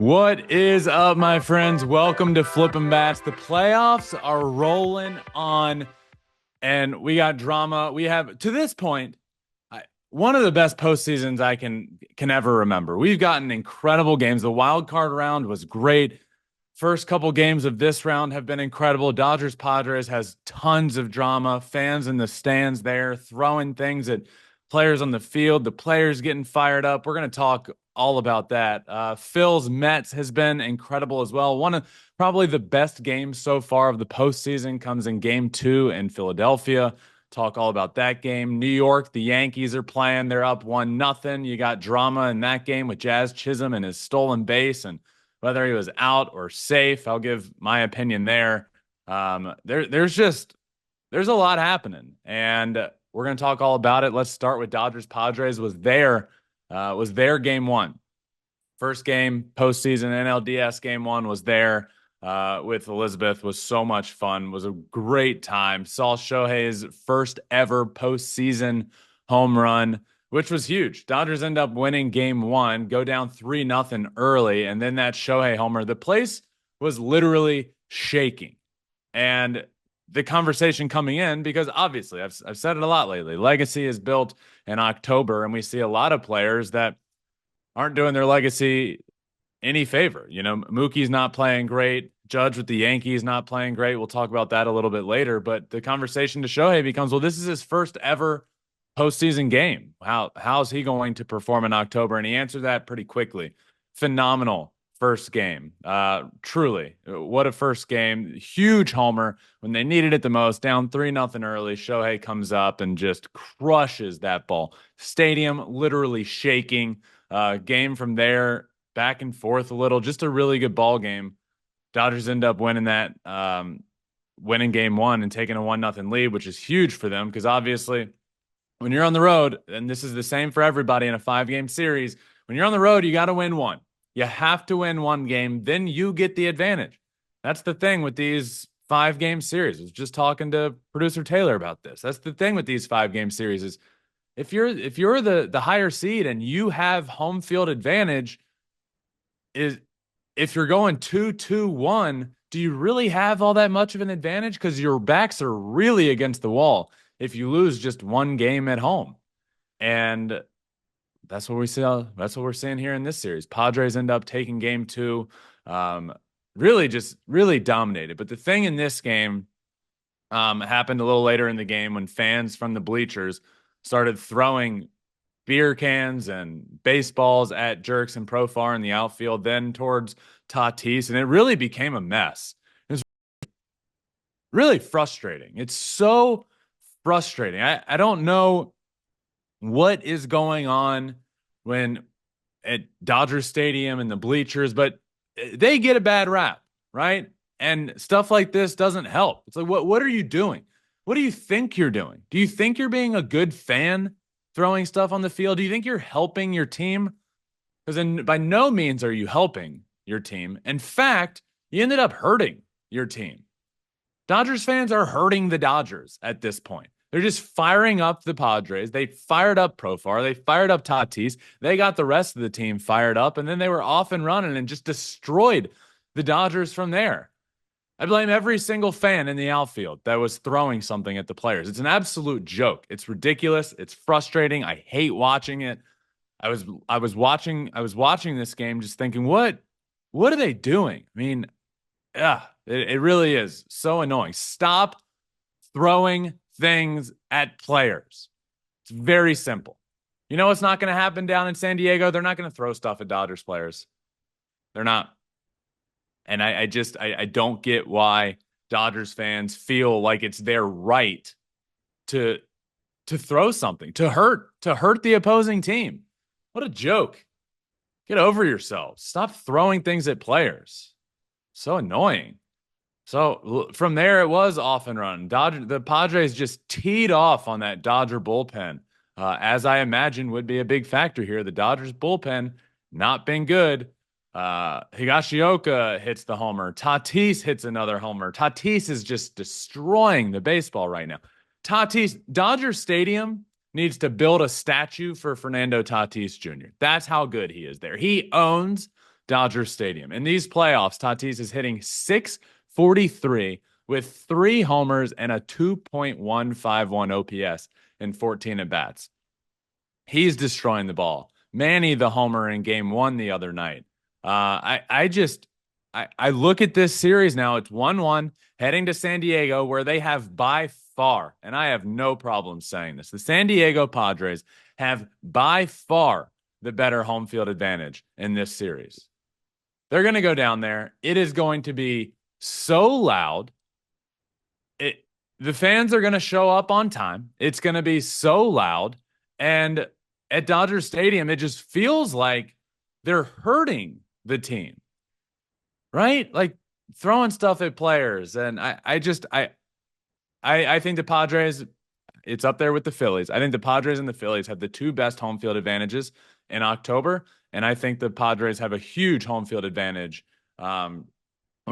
What is up, my friends? Welcome to Flippin' Bats. The playoffs are rolling on, and we got drama. We have, to this point, one of the best postseasons I can ever remember. We've gotten incredible games. The wild card round was great. First couple games of this round have been incredible. Dodgers Padres has tons of drama. Fans in the stands there throwing things at players on the field. The players getting fired up. We're going to talk all about that. Phil's Mets has been incredible as well. One of probably the best games so far of the postseason comes in game 2 in Philadelphia. Talk all about that game. New York, the Yankees are playing. They're up 1-0. You got drama in that game with Jazz Chisholm and his stolen base and whether he was out or safe. I'll give my opinion there. There's a lot happening, and we're going to talk all about it. Let's start with Dodgers Padres. Was their game 1. First game, postseason NLDS game 1 was there with Elizabeth. Was so much fun. Was a great time. Saw Shohei's first ever postseason home run, which was huge. Dodgers end up winning game 1, go down 3-0 early, and then that Shohei homer. The place was literally shaking. And the conversation coming in, because obviously I've said it a lot lately, legacy is built in October, and we see a lot of players that aren't doing their legacy any favor. You know, Mookie's not playing great. Judge with the Yankees not playing great. We'll talk about that a little bit later. But the conversation to Shohei becomes, well, this is his first ever postseason game. How's he going to perform in October? And he answered that pretty quickly. Phenomenal first game. Truly, what a first game. Huge homer when they needed it the most. Down 3-0 early. Shohei comes up and just crushes that ball. Stadium literally shaking. Game from there, back and forth a little. Just a really good ball game. Dodgers end up winning that, winning game 1 and taking a 1-0 lead, which is huge for them because obviously when you're on the road, and this is the same for everybody in a 5-game series, when you're on the road, you got to win one. You have to win one game, then you get the advantage. That's the thing with these 5-game series. I was just talking to producer Taylor about this. That's the thing with these 5-game series is if you're the higher seed and you have home field advantage, is if you're going 2-2-1, do you really have all that much of an advantage? Because your backs are really against the wall if you lose just one game at home. And that's what we see. That's what we're seeing here in this series. Padres end up taking game 2. Really dominated. But the thing in this game happened a little later in the game when fans from the bleachers started throwing beer cans and baseballs at Jerks and Profar in the outfield, then towards Tatis, and it really became a mess. It was really frustrating. It's so frustrating. I don't know what is going on when at Dodger Stadium and the bleachers, but they get a bad rap, right? And stuff like this doesn't help. It's like, what are you doing? What do you think you're doing? Do you think you're being a good fan throwing stuff on the field? Do you think you're helping your team? Because then by no means are you helping your team. In fact, you ended up hurting your team. Dodgers fans are hurting the Dodgers at this point. They're just firing up the Padres. They fired up Profar. They fired up Tatis. They got the rest of the team fired up, and then they were off and running and just destroyed the Dodgers from there. I blame every single fan in the outfield that was throwing something at the players. It's an absolute joke. It's ridiculous. It's frustrating. I hate watching it. I was watching this game just thinking, what are they doing? I mean, yeah, it really is so annoying. Stop throwing things at players. It's very simple. You know what's not going to happen down in San Diego? They're not going to throw stuff at Dodgers players. They're not. And I don't get why Dodgers fans feel like it's their right to throw something, to hurt the opposing team. What a joke. Get over yourselves. Stop throwing things at players. So annoying. So from there, it was off and run. The Padres just teed off on that Dodger bullpen, as I imagine would be a big factor here. The Dodgers bullpen not been good. Higashioka hits the homer. Tatis hits another homer. Tatis is just destroying the baseball right now. Dodger Stadium needs to build a statue for Fernando Tatis Jr. That's how good he is there. He owns Dodger Stadium. In these playoffs, Tatis is hitting .643 with 3 homers and a 2.151 OPS in 14 at-bats. He's destroying the ball. Manny, the homer in game 1 the other night. I look at this series now. It's 1-1 heading to San Diego, where they have by far, and I have no problem saying this, the San Diego Padres have by far the better home field advantage in this series. They're going to go down there. It is going to be so loud. The fans are going to show up on time. It's going to be so loud. And at Dodger Stadium, it just feels like they're hurting the team, right? Like throwing stuff at players. And I think the Padres, it's up there with the Phillies. I think the Padres and the Phillies have the 2 best home field advantages in October. And I think the Padres have a huge home field advantage when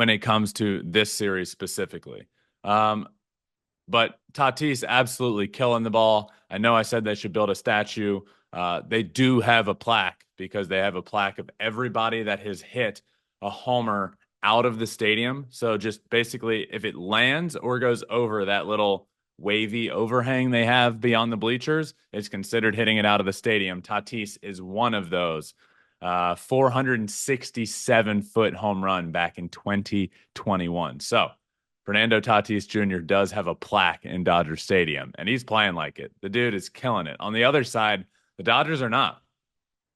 it comes to this series specifically. But Tatis absolutely killing the ball. I know I said they should build a statue. They do have a plaque, because they have a plaque of everybody that has hit a homer out of the stadium. So just basically, if it lands or goes over that little wavy overhang they have beyond the bleachers, it's considered hitting it out of the stadium. Tatis is one of those. 467-foot home run back in 2021. So Fernando Tatis Jr. does have a plaque in Dodger Stadium, and he's playing like it. The dude is killing it. On the other side, the Dodgers are not.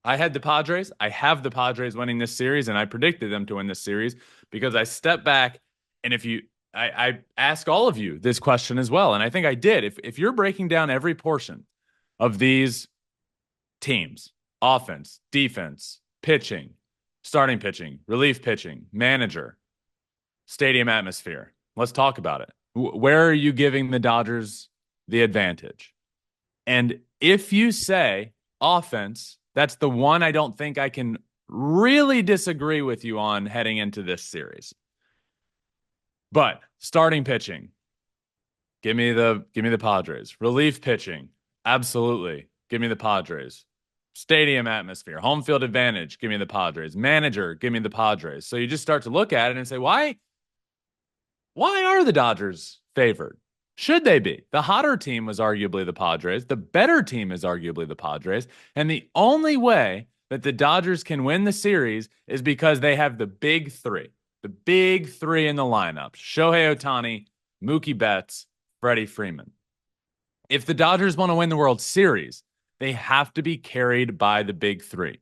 I had the Padres. I have the Padres winning this series, and I predicted them to win this series because I stepped back, and I ask all of you this question as well, and I think I did. If you're breaking down every portion of these teams, offense, defense, pitching, starting pitching, relief pitching, manager, stadium atmosphere, let's talk about it. Where are you giving the Dodgers the advantage? And if you say offense, that's the one I don't think I can really disagree with you on heading into this series. But starting pitching, give me the Padres. Relief pitching, absolutely, give me the Padres. Stadium atmosphere, home field advantage, give me the Padres. Manager, give me the Padres. So you just start to look at it and say, why are the Dodgers favored? Should they be? The hotter team was arguably the Padres. The better team is arguably the Padres. And the only way that the Dodgers can win the series is because they have the big 3. The big 3 in the lineup. Shohei Ohtani, Mookie Betts, Freddie Freeman. If the Dodgers want to win the World Series, they have to be carried by the big 3.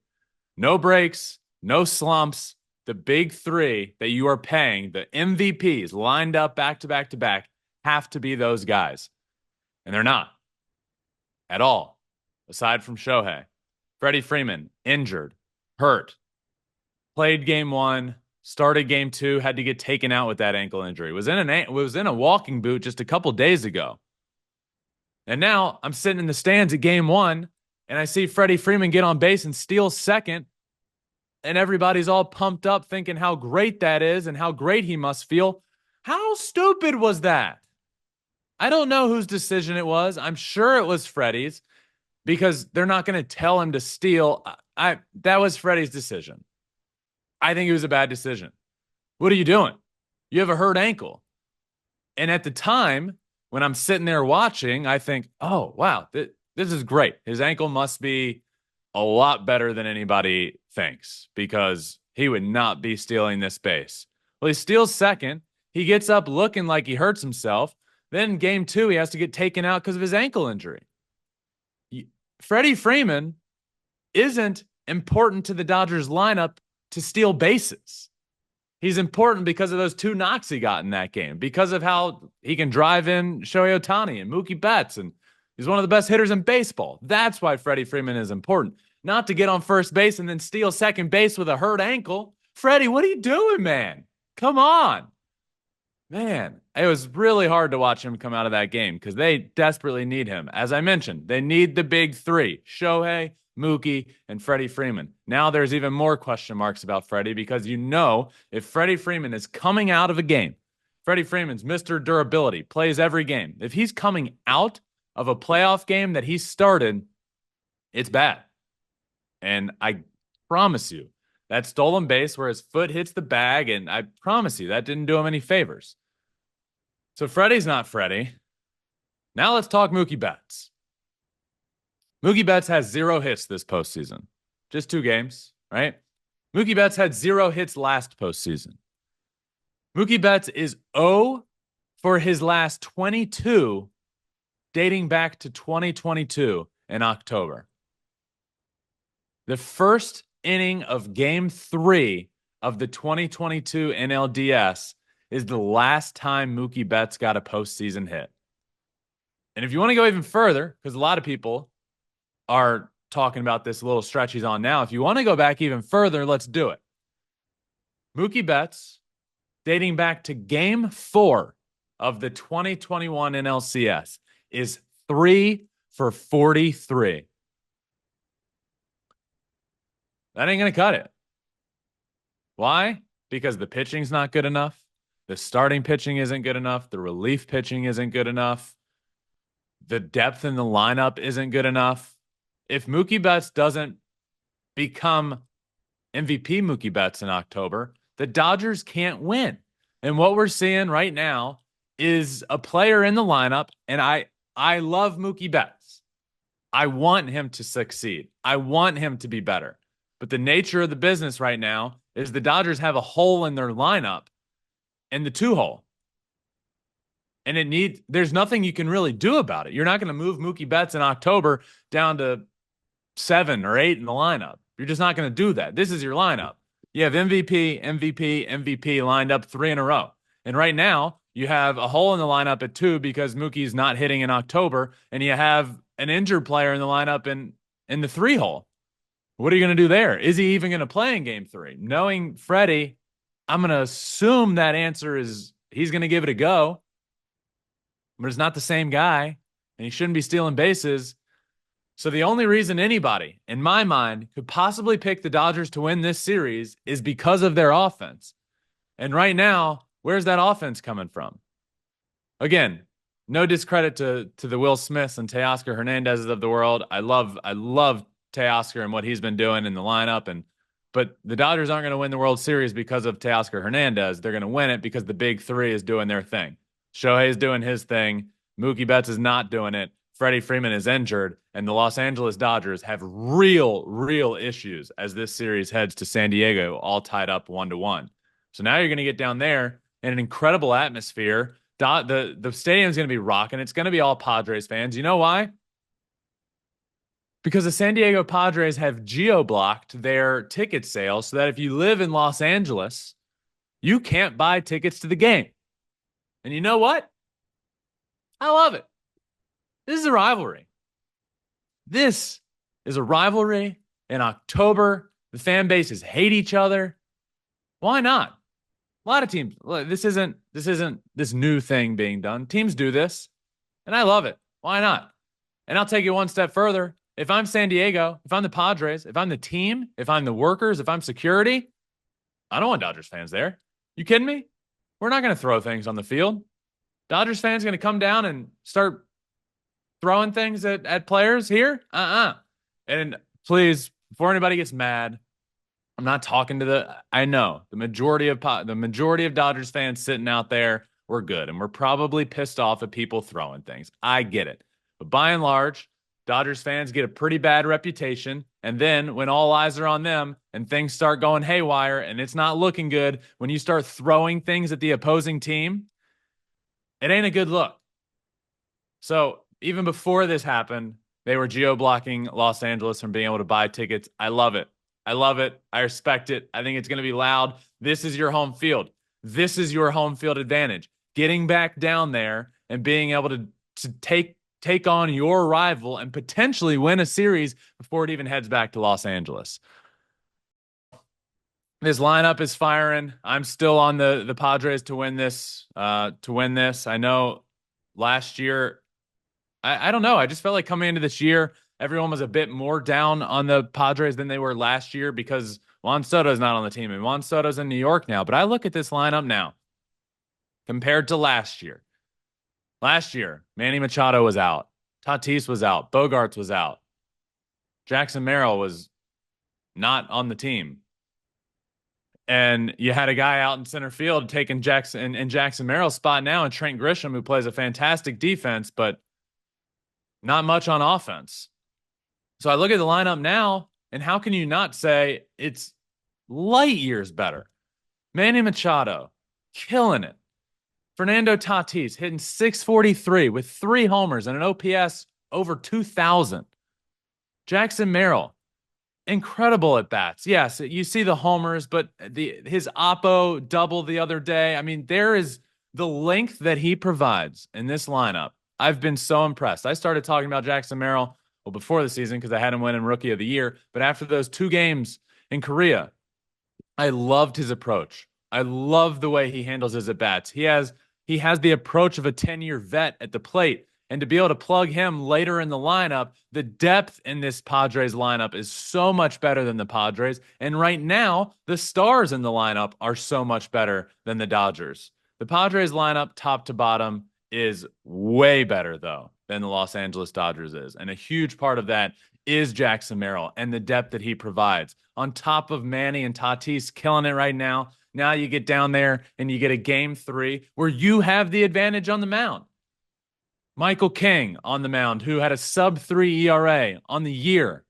No breaks, no slumps. The big 3 that you are paying, the MVPs lined up back to back to back, have to be those guys. And they're not at all, aside from Shohei. Freddie Freeman, injured, hurt, played game 1, started game 2, had to get taken out with that ankle injury. Was in a walking boot just a couple days ago. And now I'm sitting in the stands at game 1, and I see Freddie Freeman get on base and steal second. And everybody's all pumped up thinking how great that is and how great he must feel. How stupid was that? I don't know whose decision it was. I'm sure it was Freddie's, because they're not going to tell him to steal. That was Freddie's decision. I think it was a bad decision. What are you doing? You have a hurt ankle. And at the time, when I'm sitting there watching, I think, oh, wow, this is great. His ankle must be a lot better than anybody thinks, because he would not be stealing this base. Well, he steals second. He gets up looking like he hurts himself. Then game 2, he has to get taken out because of his ankle injury. Freddie Freeman isn't important to the Dodgers lineup to steal bases. He's important because of those 2 knocks he got in that game, because of how he can drive in Shohei Ohtani and Mookie Betts, and he's one of the best hitters in baseball. That's why Freddie Freeman is important, not to get on first base and then steal second base with a hurt ankle. Freddie, what are you doing, man? Come on. Man, it was really hard to watch him come out of that game because they desperately need him. As I mentioned, they need the big 3, Shohei, Mookie, and Freddie Freeman. Now there's even more question marks about Freddie, because if Freddie Freeman is coming out of a game, Freddie Freeman's Mr. Durability, plays every game. If he's coming out of a playoff game that he started, it's bad. And I promise you that stolen base where his foot hits the bag, and I promise you that didn't do him any favors. So Freddie's not Freddie. Now let's talk Mookie Betts. Mookie Betts has 0 hits this postseason. Just 2 games, right? Mookie Betts had 0 hits last postseason. Mookie Betts is 0 for his last 22, dating back to 2022 in October. The first inning of Game 3 of the 2022 NLDS is the last time Mookie Betts got a postseason hit. And if you want to go even further, because a lot of people are talking about this little stretch he's on now, if you want to go back even further, let's do it. Mookie Betts, dating back to Game 4 of the 2021 NLCS, is 3 for 43. That ain't going to cut it. Why? Because the pitching's not good enough. The starting pitching isn't good enough. The relief pitching isn't good enough. The depth in the lineup isn't good enough. If Mookie Betts doesn't become MVP Mookie Betts in October, the Dodgers can't win. And what we're seeing right now is a player in the lineup, and I love Mookie Betts. I want him to succeed. I want him to be better. But the nature of the business right now is the Dodgers have a hole in their lineup in the 2-hole. And there's nothing you can really do about it. You're not going to move Mookie Betts in October down to 7 or 8 in the lineup. You're just not going to do that. This is your lineup. You have MVP, MVP, MVP lined up 3 in a row. And right now, you have a hole in the lineup at 2 because Mookie's not hitting in October, and you have an injured player in the lineup in the 3-hole. What are you going to do there? Is he even going to play in Game 3? Knowing Freddie, I'm going to assume that answer is he's going to give it a go. But it's not the same guy, and he shouldn't be stealing bases. So the only reason anybody, in my mind, could possibly pick the Dodgers to win this series is because of their offense. And right now, where's that offense coming from? Again, no discredit to the Will Smiths and Teoscar Hernandez's of the world. I love Teoscar and what he's been doing in the lineup, but the Dodgers aren't going to win the World Series because of Teoscar Hernandez. They're going to win it because the big 3 is doing their thing. Shohei's doing his thing. Mookie Betts is not doing it. Freddie Freeman is injured, and the Los Angeles Dodgers have real issues as this series heads to San Diego, all tied up 1-1. So now you're going to get down there in an incredible atmosphere. The stadium's going to be rocking. It's going to be all Padres fans. You know why? Because the San Diego Padres have geo-blocked their ticket sales so that if you live in Los Angeles, you can't buy tickets to the game. And you know what? I love it. This is a rivalry. This is a rivalry in October. The fan bases hate each other. Why not? A lot of teams. This isn't this new thing being done. Teams do this, and I love it. Why not? And I'll take it one step further. If I'm San Diego, if I'm the Padres, if I'm the team, if I'm the workers, if I'm security, I don't want Dodgers fans there. You kidding me? We're not going to throw things on the field. Dodgers fans going to come down and start throwing things at players here? And please, before anybody gets mad, I'm not talking to I know the majority of Dodgers fans sitting out there, we're good. And we're probably pissed off at people throwing things. I get it. But by and large, Dodgers fans get a pretty bad reputation. And then when all eyes are on them and things start going haywire and it's not looking good, when you start throwing things at the opposing team, it ain't a good look. So even before this happened, they were geo-blocking Los Angeles from being able to buy tickets. I love it. I love it. I respect it. I think it's going to be loud. This is your home field. This is your home field advantage. Getting back down there and being able to take on your rival and potentially win a series before it even heads back to Los Angeles. This lineup is firing. I'm still on the Padres to win this. I know last year, I don't know. I just felt like coming into this year, everyone was a bit more down on the Padres than they were last year because Juan Soto's not on the team, and Juan Soto's in New York now. But I look at this lineup now compared to last year. Last year, Manny Machado was out. Tatis was out. Bogarts was out. Jackson Merrill was not on the team. And you had a guy out in center field taking Jackson and Jackson Merrill's spot now, and Trent Grisham, who plays a fantastic defense, but not much on offense. So I look at the lineup now, and how can you not say it's light years better? Manny Machado, killing it. Fernando Tatis hitting 643 with 3 homers and an OPS over 2,000. Jackson Merrill, incredible at bats. Yes, you see the homers, but his Oppo double the other day. I mean, there is the length that he provides in this lineup. I've been so impressed. I started talking about Jackson Merrill before the season because I had him winning Rookie of the Year. But after those 2 games in Korea, I loved his approach. I love the way he handles his at bats. He has the approach of a 10-year vet at the plate. And to be able to plug him later in the lineup, the depth in this Padres lineup is so much better than the Padres. And right now, the stars in the lineup are so much better than the Dodgers. The Padres lineup, top to bottom, is way better, though, than the Los Angeles Dodgers is. And a huge part of that is Jackson Merrill and the depth that he provides. On top of Manny and Tatis killing it right now, now you get down there and you get a game 3 where you have the advantage on the mound. Michael King on the mound, who had a sub-3 ERA on the year.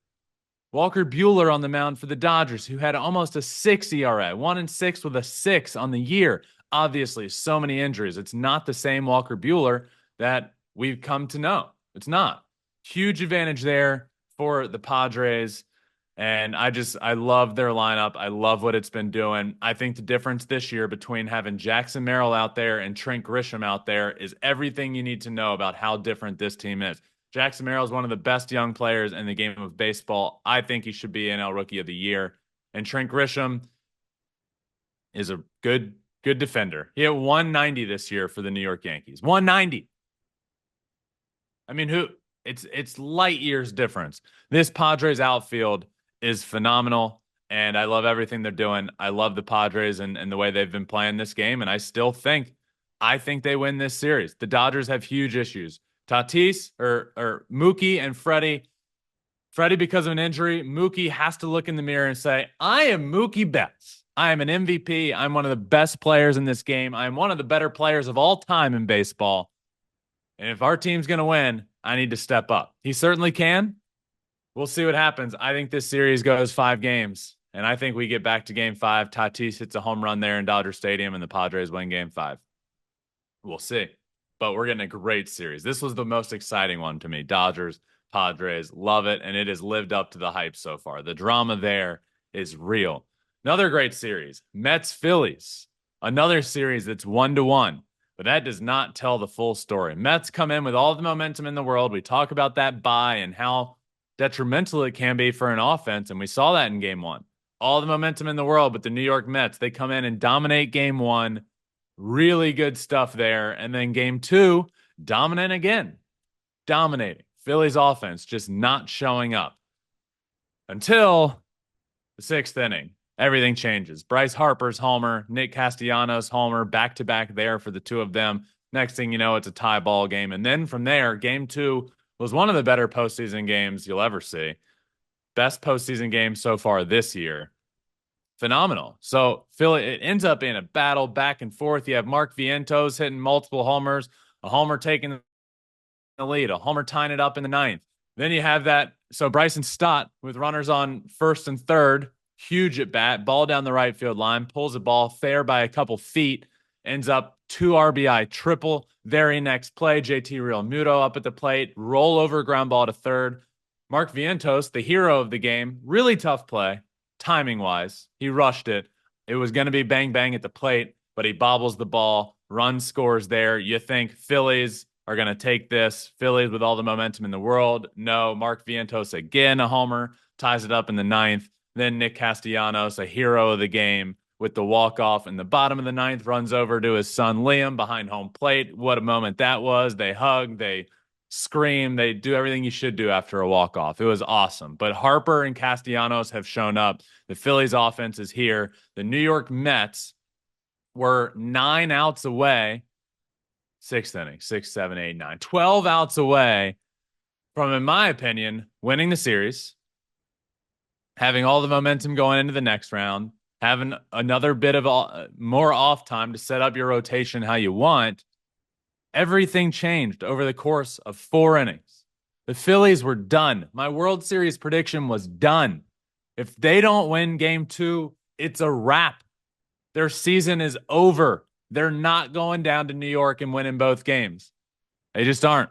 Walker Buehler on the mound for the Dodgers, who had almost a 6 ERA, 1-6 with a 6 on the year. Obviously, so many injuries. It's not the same Walker Buehler that we've come to know. It's not. Huge advantage there for the Padres. And I love their lineup. I love what it's been doing. I think the difference this year between having Jackson Merrill out there and Trent Grisham out there is everything you need to know about how different this team is. Jackson Merrill is one of the best young players in the game of baseball. I think he should be NL Rookie of the Year. And Trent Grisham is a good defender. He hit 190 this year for the New York Yankees. 190. I mean, it's light years difference. This Padres outfield is phenomenal, and I love everything they're doing. I love the Padres and the way they've been playing this game, and I think they win this series. The Dodgers have huge issues. Tatis or Mookie and Freddie because of an injury. Mookie has to look in the mirror and say, I am Mookie Betts. I am an MVP. I'm one of the best players in this game. I'm one of the better players of all time in baseball. And if our team's going to win, I need to step up. He certainly can. We'll see what happens. I think this series goes 5 games, and I think we get back to game 5. Tatis hits a home run there in Dodger Stadium, and the Padres win game 5. We'll see. But we're getting a great series. This was the most exciting one to me. Dodgers, Padres, love it, and it has lived up to the hype so far. The drama there is real. Another great series, Mets, Phillies. Another series that's 1-1. But that does not tell the full story. Mets come in with all the momentum in the world. We talk about that bye and how detrimental it can be for an offense, and we saw that in game 1. All the momentum in the world, but the New York Mets, they come in and dominate game 1. Really good stuff there. And then game 2, dominant again. Dominating. Phillies offense just not showing up. Until the 6th inning. Everything changes. Bryce Harper's homer, Nick Castellanos' homer, back-to-back there for the two of them. Next thing you know, it's a tie ball game. And then from there, game 2 was one of the better postseason games you'll ever see. Best postseason game so far this year. Phenomenal. So Philly, it ends up being a battle back and forth. You have Mark Vientos hitting multiple homers, a homer taking the lead, a homer tying it up in the 9th. Then you have that. So Bryson Stott with runners on 1st and 3rd, huge at bat, ball down the right field line, pulls the ball fair by a couple feet, ends up 2 RBI triple. Very next play, JT Realmuto up at the plate, roll over ground ball to 3rd. Mark Vientos, the hero of the game, really tough play, timing wise. He rushed it. It was going to be bang bang at the plate, but he bobbles the ball, run scores there. You think Phillies are going to take this. Phillies with all the momentum in the world. No, Mark Vientos again, a homer, ties it up in the 9th. Then Nick Castellanos, a hero of the game, with the walk-off in the bottom of the 9th, runs over to his son Liam behind home plate. What a moment that was. They hug, they scream, they do everything you should do after a walk-off. It was awesome. But Harper and Castellanos have shown up. The Phillies offense is here. The New York Mets were 9 outs away. 6th inning, 6, 7, 8, 9. 12 outs away from, in my opinion, winning the series, having all the momentum going into the next round, having another bit of more off time to set up your rotation how you want, everything changed over the course of 4 innings. The Phillies were done. My World Series prediction was done. If they don't win game 2, it's a wrap. Their season is over. They're not going down to New York and winning both games. They just aren't.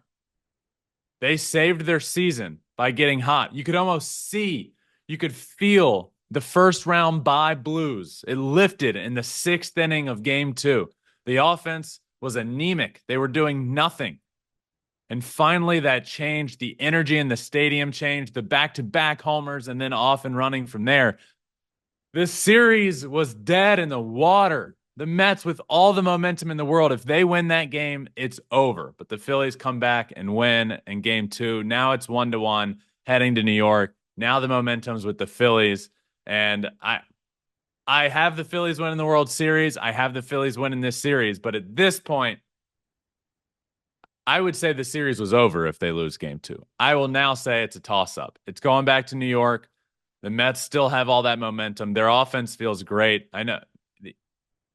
They saved their season by getting hot. You could almost see, you could feel the first round bye blues. It lifted in the 6th inning of game 2. The offense was anemic. They were doing nothing. And finally, that changed. The energy in the stadium changed, the back-to-back homers, and then off and running from there. This series was dead in the water. The Mets, with all the momentum in the world, if they win that game, it's over. But the Phillies come back and win in game 2. Now it's 1-1 heading to New York. Now the momentum's with the Phillies. And I have the Phillies winning the World Series. I have the Phillies winning this series. But at this point, I would say the series was over if they lose game 2. I will now say it's a toss-up. It's going back to New York. The Mets still have all that momentum. Their offense feels great. I know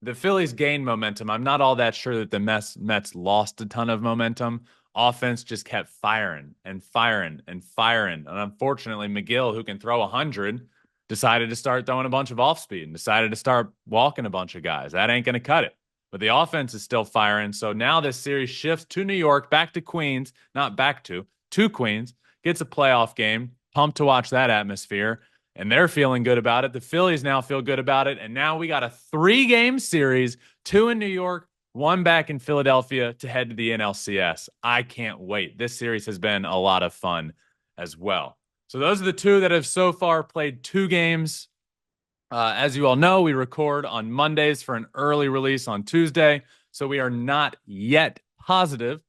the Phillies gained momentum. I'm not all that sure that the Mets lost a ton of momentum. Offense just kept firing and firing and firing. And unfortunately, McGill, who can throw 100, decided to start throwing a bunch of off speed and decided to start walking a bunch of guys. That ain't going to cut it. But the offense is still firing. So now this series shifts to New York, back to Queens, not back to Queens, gets a playoff game. Pumped to watch that atmosphere. And they're feeling good about it. The Phillies now feel good about it. And now we got a 3-game series, 2 in New York, 1 back in Philadelphia to head to the NLCS. I can't wait. This series has been a lot of fun as well. So those are the 2 that have so far played 2 games. As you all know, we record on Mondays for an early release on Tuesday. So we are not yet positive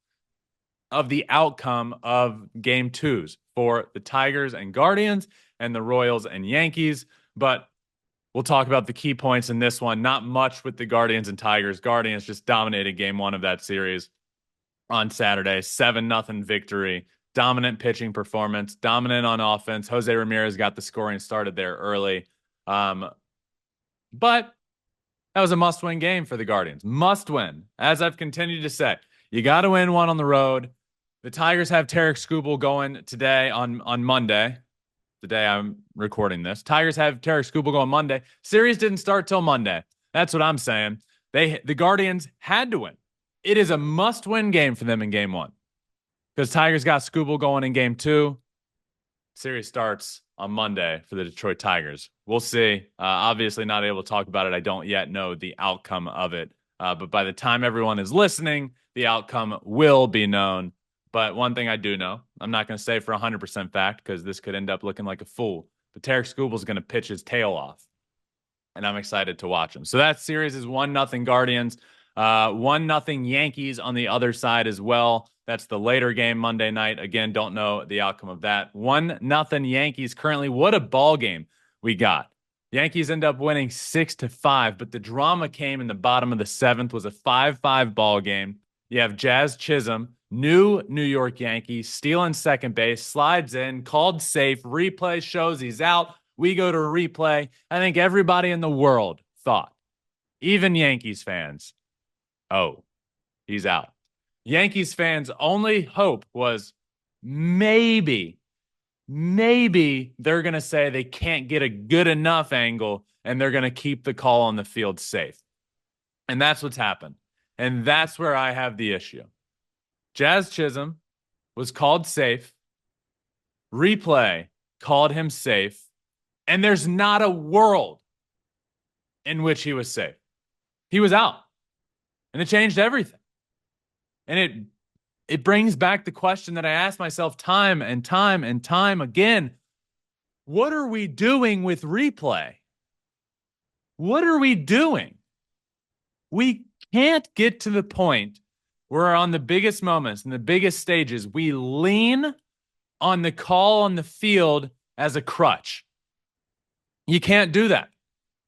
of the outcome of game 2s for the Tigers and Guardians and the Royals and Yankees. But we'll talk about the key points in this one. Not much with the Guardians and Tigers. Guardians just dominated game 1 of that series on Saturday. 7-0 victory. Dominant pitching performance. Dominant on offense. Jose Ramirez got the scoring started there early. But that was a must-win game for the Guardians. Must win. As I've continued to say, you got to win one on the road. The Tigers have Tarek Skubal going today on Monday. The day I'm recording this. Tigers have Tarek Skubal going Monday. Series didn't start till Monday. That's what I'm saying. The Guardians had to win. It is a must-win game for them in game 1 because Tigers got Skubal going in game 2. Series starts on Monday for the Detroit Tigers. We'll see. Obviously not able to talk about it. I don't yet know the outcome of it. But by the time everyone is listening, the outcome will be known. But one thing I do know, I'm not going to say for 100% fact because this could end up looking like a fool, but Tarek Skubal is going to pitch his tail off, and I'm excited to watch him. So that series is 1-0 Guardians, 1-0 Yankees on the other side as well. That's the later game Monday night. Again, don't know the outcome of that. 1-0 Yankees currently. What a ball game we got. Yankees end up winning 6-5, but the drama came in the bottom of the 7th. Was a 5-5 ball game. You have Jazz Chisholm, new New York Yankee, stealing second base, slides in, called safe, replay shows he's out. We go to replay. I think everybody in the world thought, even Yankees fans, oh, he's out. Yankees fans' only hope was maybe they're going to say they can't get a good enough angle and they're going to keep the call on the field safe. And that's what's happened. And that's where I have the issue. Jazz Chisholm was called safe. Replay called him safe. And there's not a world in which he was safe. He was out. And it changed everything. And it brings back the question that I ask myself time and time and time again. What are we doing with replay? What are we doing? We can't get to the point where on the biggest moments and the biggest stages, we lean on the call on the field as a crutch. You can't do that.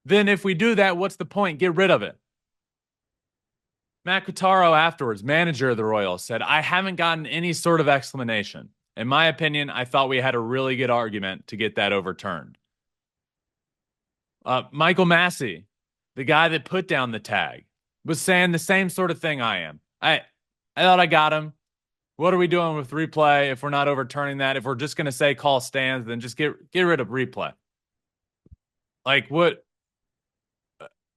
Then if we do that, what's the point? Get rid of it. Matt Quattaro afterwards, manager of the Royals, said, I haven't gotten any sort of explanation. In my opinion, I thought we had a really good argument to get that overturned. Michael Massey, the guy that put down the tag, was saying the same sort of thing I am. I thought I got him. What are we doing with replay if we're not overturning that? If we're just going to say call stands, then just get rid of replay. Like what?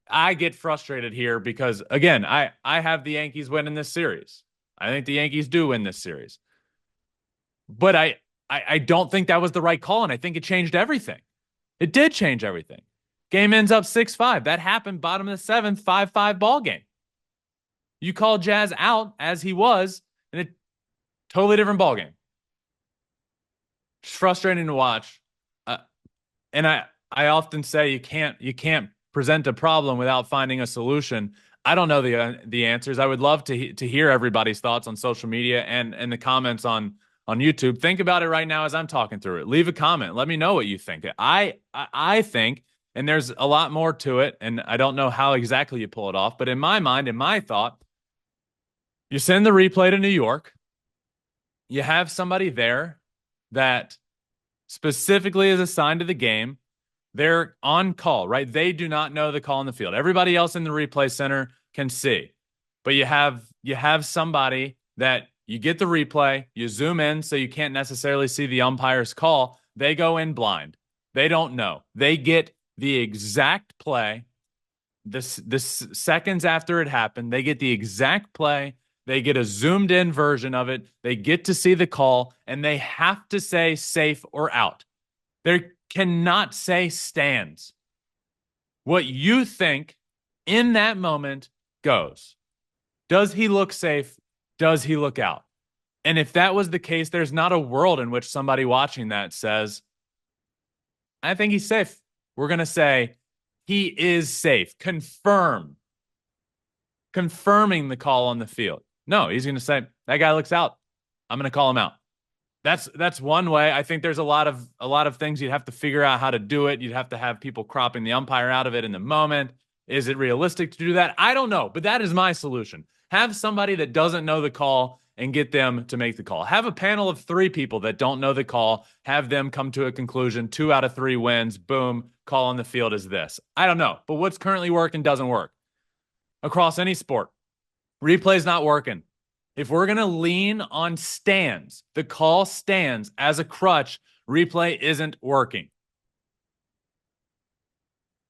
I get frustrated here because again, I have the Yankees winning this series. I think the Yankees do win this series, but I don't think that was the right call, and I think it changed everything. It did change everything. Game ends up 6-5. That happened bottom of the seventh, 5-5 ball game. You call Jazz out as he was in a totally different ball game. It's frustrating to watch. And I often say you can't present a problem without finding a solution. I don't know the answers. I would love to hear everybody's thoughts on social media and the comments on YouTube. Think about it right now as I'm talking through it. Leave a comment. Let me know what you think. I think, and there's a lot more to it, and I don't know how exactly you pull it off, but in my mind, in my thought, you send the replay to New York. You have somebody there that specifically is assigned to the game. They're on call, right? They do not know the call in the field. Everybody else in the replay center can see. But you have somebody that you get the replay, you zoom in so you can't necessarily see the umpire's call. They go in blind. They don't know. They get the exact play. This seconds after it happened, they get the exact play. They get a zoomed in version of it. They get to see the call, and they have to say safe or out. They cannot say stands. What you think in that moment goes. Does he look safe? Does he look out? And if that was the case, there's not a world in which somebody watching that says, I think he's safe. We're going to say he is safe. Confirming the call on the field. No, he's going to say that guy looks out. I'm going to call him out. That's one way. I think there's a lot of things you'd have to figure out how to do it. You'd have to have people cropping the umpire out of it in the moment. Is it realistic to do that? I don't know, but that is my solution. Have somebody that doesn't know the call and get them to make the call. Have a panel of 3 people that don't know the call. Have them come to a conclusion. 2 out of 3 wins. Boom. Call on the field is this. I don't know, but what's currently working doesn't work across any sport. Replay's not working. If we're going to lean on stands, the call stands as a crutch, replay isn't working.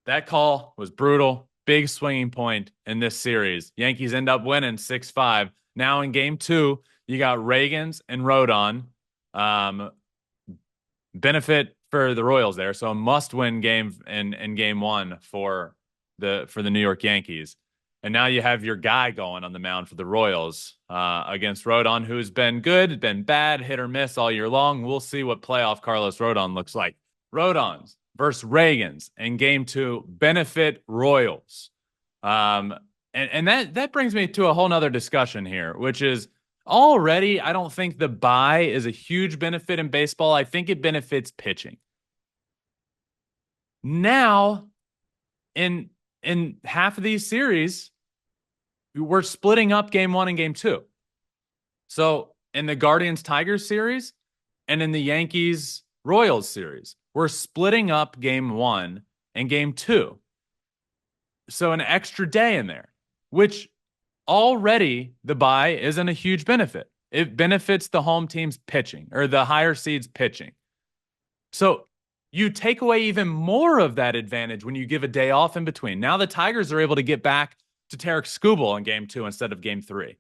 That call was brutal. Big swinging point in this series. Yankees end up winning 6-5. Now in game 2, you got Reagans and Rodon. Benefit for the Royals there. So a must-win game in game 1 for the New York Yankees. And now you have your guy going on the mound for the Royals against Rodon, who's been good, been bad, hit or miss all year long. We'll see what playoff Carlos Rodon looks like. Rodon's versus Reagans in game 2, benefit Royals. And that brings me to a whole nother discussion here, which is already I don't think the bye is a huge benefit in baseball. I think it benefits pitching. Now, in half of these series, we're splitting up game 1 and game 2. So in the Guardians-Tigers series and in the Yankees-Royals series, we're splitting up game 1 and game 2. So an extra day in there, which already the bye isn't a huge benefit. It benefits the home team's pitching or the higher seeds pitching. So you take away even more of that advantage when you give a day off in between. Now the Tigers are able to get back to Tarek Skubal in game 2 instead of game 3.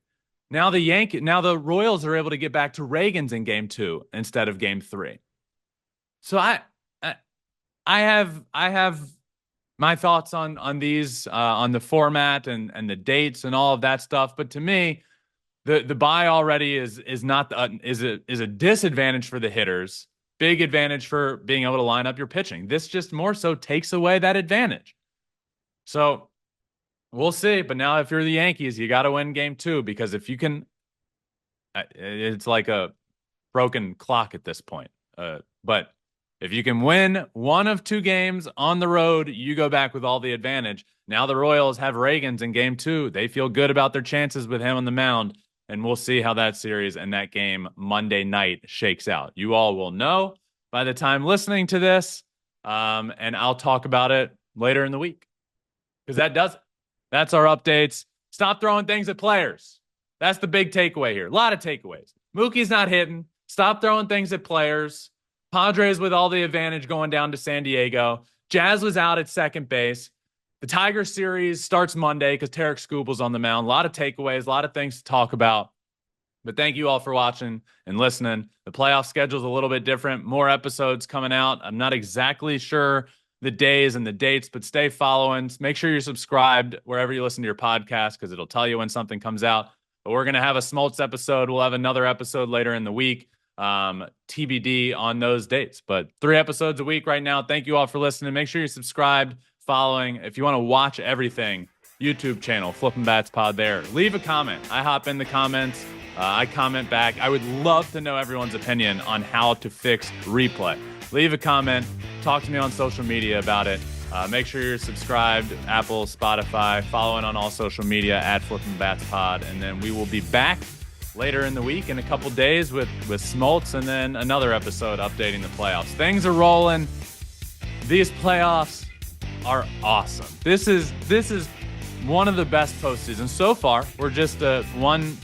Now the Royals are able to get back to Reagans in game 2 instead of game 3. So I have my thoughts on these on the format and the dates and all of that stuff. But to me, the bye already is a disadvantage for the hitters. Big advantage for being able to line up your pitching. This just more so takes away that advantage. So we'll see. But now if you're the Yankees, you got to win game 2 because if you can, it's like a broken clock at this point. But if you can win 1 of 2 games on the road, you go back with all the advantage. Now the Royals have Reagans in game 2. They feel good about their chances with him on the mound. And we'll see how that series and that game Monday night shakes out. You all will know by the time listening to this, and I'll talk about it later in the week. Because that does it. That's our updates. Stop throwing things at players. That's the big takeaway here. A lot of takeaways. Mookie's not hitting. Stop throwing things at players. Padres with all the advantage going down to San Diego. Jazz was out at second base. The Tiger series starts Monday because Tarek Skubal's on the mound. A lot of takeaways, a lot of things to talk about. But thank you all for watching and listening. The playoff schedule is a little bit different. More episodes coming out. I'm not exactly sure the days and the dates, but stay following. Make sure you're subscribed wherever you listen to your podcast because it'll tell you when something comes out. But we're going to have a Smoltz episode. We'll have another episode later in the week. TBD on those dates. But 3 episodes a week right now. Thank you all for listening. Make sure you're subscribed, following. If you want to watch everything, YouTube channel, Flippin' Bats Pod there. Leave a comment. I hop in the comments. I comment back. I would love to know everyone's opinion on how to fix replay. Leave a comment. Talk to me on social media about it. Make sure you're subscribed, Apple, Spotify, following on all social media at Flippin' Bats Pod. And then we will be back later in the week in a couple days with Smoltz and then another episode updating the playoffs. Things are rolling. These playoffs are awesome. This is one of the best postseasons so far. We're just one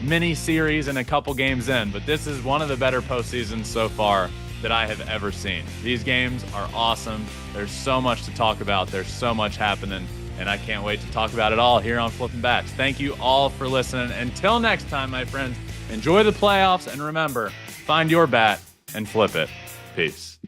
mini series and a couple games in, but this is one of the better postseasons so far that I have ever seen. These games are awesome. There's so much to talk about. There's so much happening, and I can't wait to talk about it all here on Flippin' Bats. Thank you all for listening. Until next time, my friends, enjoy the playoffs, and remember, find your bat and flip it. Peace.